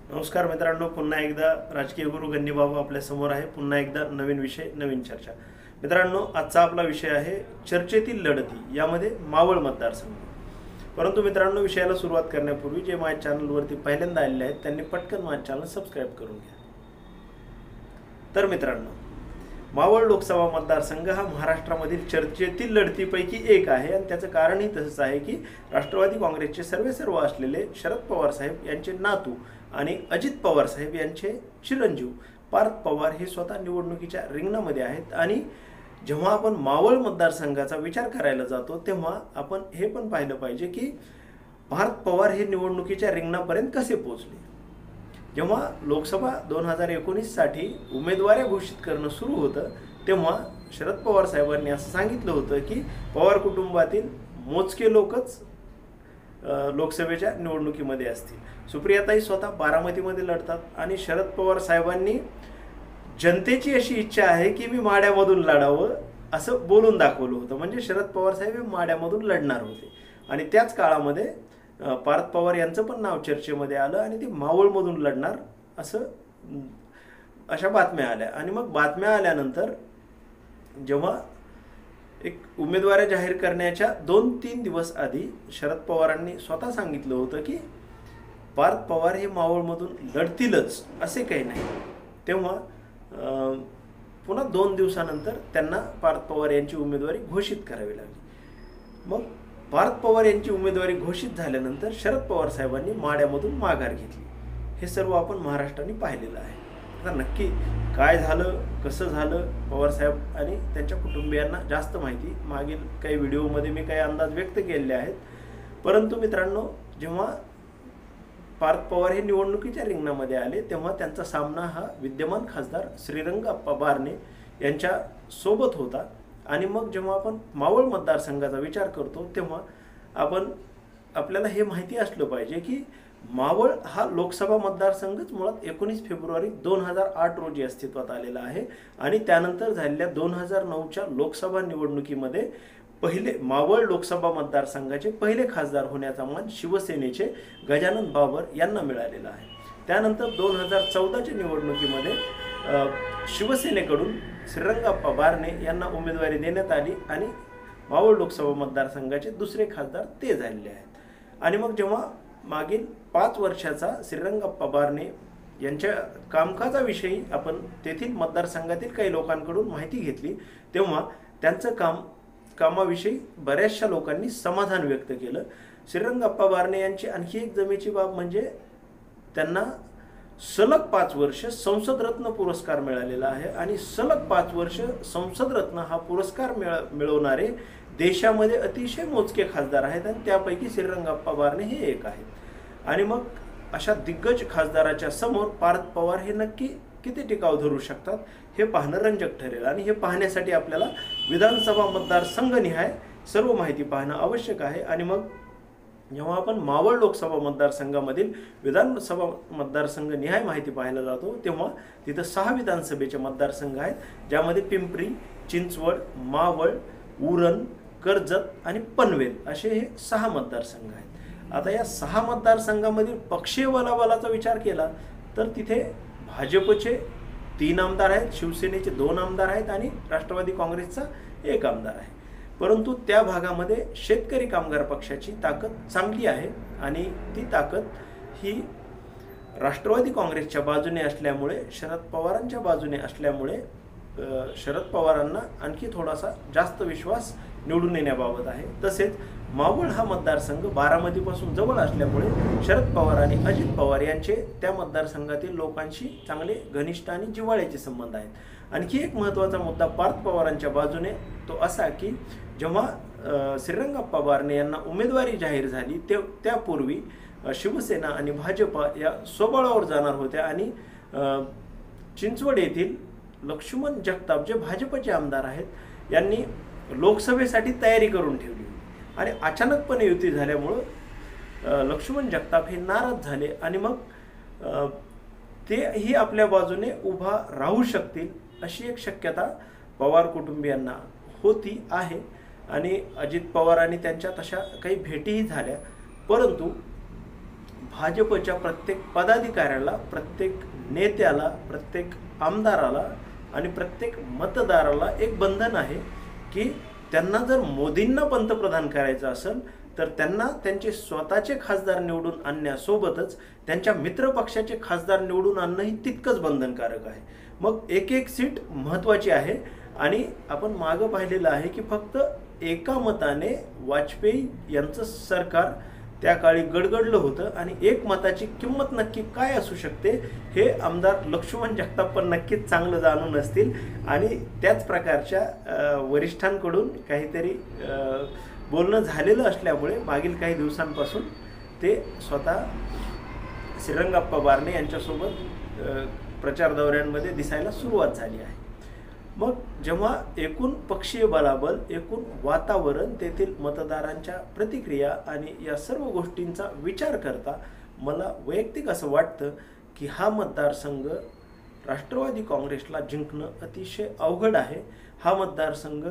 नमस्कार मित्रांनो, पुन्हा एकदा राजकीय गुरु गन्नीबाबा आपल्या समोर आहे. पुन्हा एकदा नवीन विषय, नवीन चर्चा. मित्रांनो, आजचा आपला विषय आहे चर्चेतील लढती, यामध्ये मावळ मतदारसंघ. परंतु मित्रांनो, विषयाला सुरुवात करण्यापूर्वी जे माझ्या चॅनलवरती पहिल्यांदा आलेले आहेत त्यांनी पटकन माझ्या चॅनल सबस्क्राईब करून घ्या. तर मित्रांनो, मावळ लोकसभा मतदारसंघ हा महाराष्ट्रामधील चर्चेतील लढतीपैकी एक आहे आणि त्याचं कारणही तसंच आहे की राष्ट्रवादी काँग्रेसचे सर्व असलेले शरद पवार साहेब यांचे नातू आणि अजित पवार साहेब यांचे चिरंजीव पार्थ पवार हे स्वतः निवडणुकीच्या रिंगणामध्ये आहेत. आणि जेव्हा आपण मावळ मतदारसंघाचा विचार करायला जातो तेव्हा आपण हे पण पाहिलं पाहिजे की पार्थ पवार हे निवडणुकीच्या रिंगणापर्यंत कसे पोहोचले. जेव्हा लोकसभा 2019 साठी उमेदवारी घोषित करणं सुरू होतं तेव्हा शरद पवार साहेबांनी असं सांगितलं होतं की पवार कुटुंबातील मोजके लोकच लोकसभेच्या निवडणुकीमध्ये असतील. सुप्रियाताई स्वतः बारामतीमध्ये लढतात आणि शरद पवार साहेबांनी जनतेची अशी इच्छा आहे की मी माड्यामधून लढावं असं बोलून दाखवलं होतं. म्हणजे शरद पवार साहेब हे माड्यामधून लढणार होते आणि त्याच काळामध्ये पार्थ पवार यांचं पण नाव चर्चेमध्ये आलं आणि ते मावळमधून लढणार असं अशा बातम्या आल्या. आणि मग बातम्या आल्यानंतर जेव्हा एक उमेदवारी जाहीर करण्याच्या 2-3 दिवस आधी शरद पवारांनी स्वतः सांगितलं होतं की पार्थ पवार हे मावळमधून लढतीलच असे काही नाही. तेव्हा पुन्हा 2 दिवसानंतर त्यांना पार्थ पवार यांची उमेदवारी घोषित करावी लागली. मग पार्थ पवार यांची उमेदवारी घोषित झाल्यानंतर शरद पवार साहेबांनी माड्यामधून माघार घेतली. हे सर्व आपण महाराष्ट्राने पाहिलेलं आहे. आता नक्की काय झालं, कसं झालं, पवार साहेब आणि त्यांच्या कुटुंबियांना जास्त माहिती. मागील काही व्हिडिओमध्ये मी काही अंदाज व्यक्त केलेले आहेत. परंतु मित्रांनो, जेव्हा पार्थ पवार हे निवडणुकीच्या रिंगणामध्ये आले तेव्हा त्यांचा सामना हा विद्यमान खासदार श्रीरंगाप्पा बारणे यांच्या सोबत होता. आणि मग जेव्हा आपण मावळ मतदारसंघाचा विचार करतो तेव्हा आपल्याला हे माहिती असलं पाहिजे की मावळ हा लोकसभा मतदारसंघच मुळात 19 फेब्रुवारी 2008 रोजी अस्तित्वात आलेला आहे. आणि त्यानंतर झालेल्या 2009च्या लोकसभा निवडणुकीमध्ये पहिले मावळ लोकसभा मतदारसंघाचे पहिले खासदार होण्याचा मान शिवसेनेचे गजानन बाबर यांना मिळालेला आहे. त्यानंतर 2014च्या निवडणुकीमध्ये शिवसेनेकडून श्रीरंगाप्पा बारणे यांना उमेदवारी देण्यात आली आणि मावळ लोकसभा मतदारसंघाचे दुसरे खासदार ते झालेले आहेत. आणि मग जेव्हा मागील 5 वर्षाचा श्रीरंगाप्पा बारणे यांच्या कामकाजाविषयी आपण तेथील मतदारसंघातील काही लोकांकडून माहिती घेतली तेव्हा त्यांचं कामाविषयी बऱ्याचशा लोकांनी समाधान व्यक्त केलं. श्रीरंगाप्पा बारणे यांची आणखी एक जमेची बाब म्हणजे त्यांना सलग 5 वर्ष संसद रत्न पुरस्कार मिळालेला आहे. आणि सलग 5 वर्ष संसद रत्न हा पुरस्कार मिळवणारे देशामध्ये अतिशय मोजके खासदार आहेत आणि त्यापैकी श्रीरंगाप्पा बारणे हे एक आहेत. आणि मग अशा दिग्गज खासदाराच्या समोर पार्थ पवार हे नक्की किती टिकाव धरू शकतात हे पाहणं रंजक ठरेल. आणि हे पाहण्यासाठी आपल्याला विधानसभा मतदारसंघनिहाय सर्व माहिती पाहणं आवश्यक आहे. आणि मग जेव्हा आपण मावळ लोकसभा मतदारसंघामधील विधानसभा मतदारसंघ निहाय माहिती पाहायला जातो तेव्हा तिथं 6 विधानसभेचे मतदारसंघ आहेत, ज्यामध्ये पिंपरी, चिंचवड, मावळ, उरण, कर्जत आणि पनवेल असे हे 6 मतदारसंघ आहेत. आता या 6 मतदारसंघामधील पक्षीय बलाबलाचा विचार केला तर तिथे भाजपचे 3 आमदार आहेत, शिवसेनेचे 2 आमदार आहेत आणि राष्ट्रवादी काँग्रेसचा 1 आमदार आहे. परंतु त्या भागामध्ये शेतकरी कामगार पक्षाची ताकद चांगली आहे आणि ती ताकद ही राष्ट्रवादी काँग्रेसच्या बाजूने असल्यामुळे, शरद पवारांच्या बाजूने असल्यामुळे शरद पवारांना आणखी थोडासा जास्त विश्वास निवडून येण्याबाबत आहे. तसेच मावळ हा मतदारसंघ बारामतीपासून जवळ असल्यामुळे शरद पवार आणि अजित पवार यांचे त्या मतदारसंघातील लोकांशी चांगले घनिष्ठ आणि जिव्हाळ्याचे संबंध आहेत. आणखी एक महत्त्वाचा मुद्दा पार्थ पवारांच्या बाजूने तो असा की जेव्हा श्रीरंगाप्पा बारणे यांना उमेदवारी जाहीर झाली त्यापूर्वी शिवसेना आणि भाजपा या स्वबळावर जाणार होत्या आणि चिंचवड येथील लक्ष्मण जगताप जे भाजपचे आमदार आहेत यांनी लोकसभेसाठी तयारी करून ठेवली आणि अचानकपणे युती झाल्यामुळं लक्ष्मण जगताप हे नाराज झाले आणि मग तेही आपल्या बाजूने उभा राहू शकतील अशी एक शक्यता पवार कुटुंबियांना होती आहे. आणि अजित पवार आणि त्यांच्या तशा काही भेटीही झाल्या. परंतु भाजपच्या प्रत्येक पदाधिकाऱ्याला, प्रत्येक नेत्याला, प्रत्येक आमदाराला आणि प्रत्येक मतदाराला एक बंधन आहे की त्यांना जर मोदींना पंतप्रधान करायचं असेल तर त्यांना त्यांचे स्वतःचे खासदार निवडून आणण्यासोबतच त्यांच्या मित्रपक्षाचे खासदार निवडून आणणंही तितकंच बंधनकारक आहे. मग एक एक सीट महत्त्वाची आहे आणि आपण मागं पाहिलेलं आहे की फक्त एका मताने वाजपेयी यांचं सरकार त्या काळी गडगडलं होतं आणि एक मताची किंमत नक्की काय असू शकते हे आमदार लक्ष्मण जगताप पण नक्कीच चांगलं जाणून असतील आणि त्याच प्रकारच्या वरिष्ठांकडून काहीतरी बोलणं झालेलं असल्यामुळे मागील काही दिवसांपासून ते स्वतः श्रीरंगाप्पा बारणे यांच्यासोबत प्रचार दौऱ्यांमध्ये दिसायला सुरुवात झाली आहे. मग जेव्हा एकूण पक्षीय बलाबल, एकूण वातावरण, तेथील मतदारांच्या प्रतिक्रिया आणि या सर्व गोष्टींचा विचार करता मला वैयक्तिक असं वाटतं की हा मतदारसंघ राष्ट्रवादी काँग्रेसला जिंकणं अतिशय अवघड आहे. हा मतदारसंघ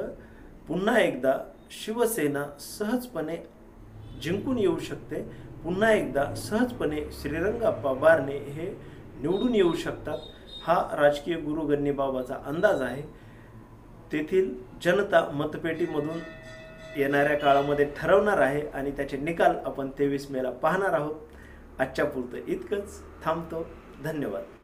पुन्हा एकदा शिवसेना सहजपणे जिंकून येऊ शकते. पुन्हा एकदा सहजपणे श्रीरंगाप्पा बारणे हे निवडून येऊ शकतात. हा राजकीय गुरु गन्नीबाबाचा अंदाज आहे. तेथील जनता मतपेटीमधून येणाऱ्या काळामध्ये ठरवणार आहे आणि त्याचे निकाल आपण 23 मेला पाहणार आहोत. आजच्या पुरतं इतकंच. थांबतो. धन्यवाद.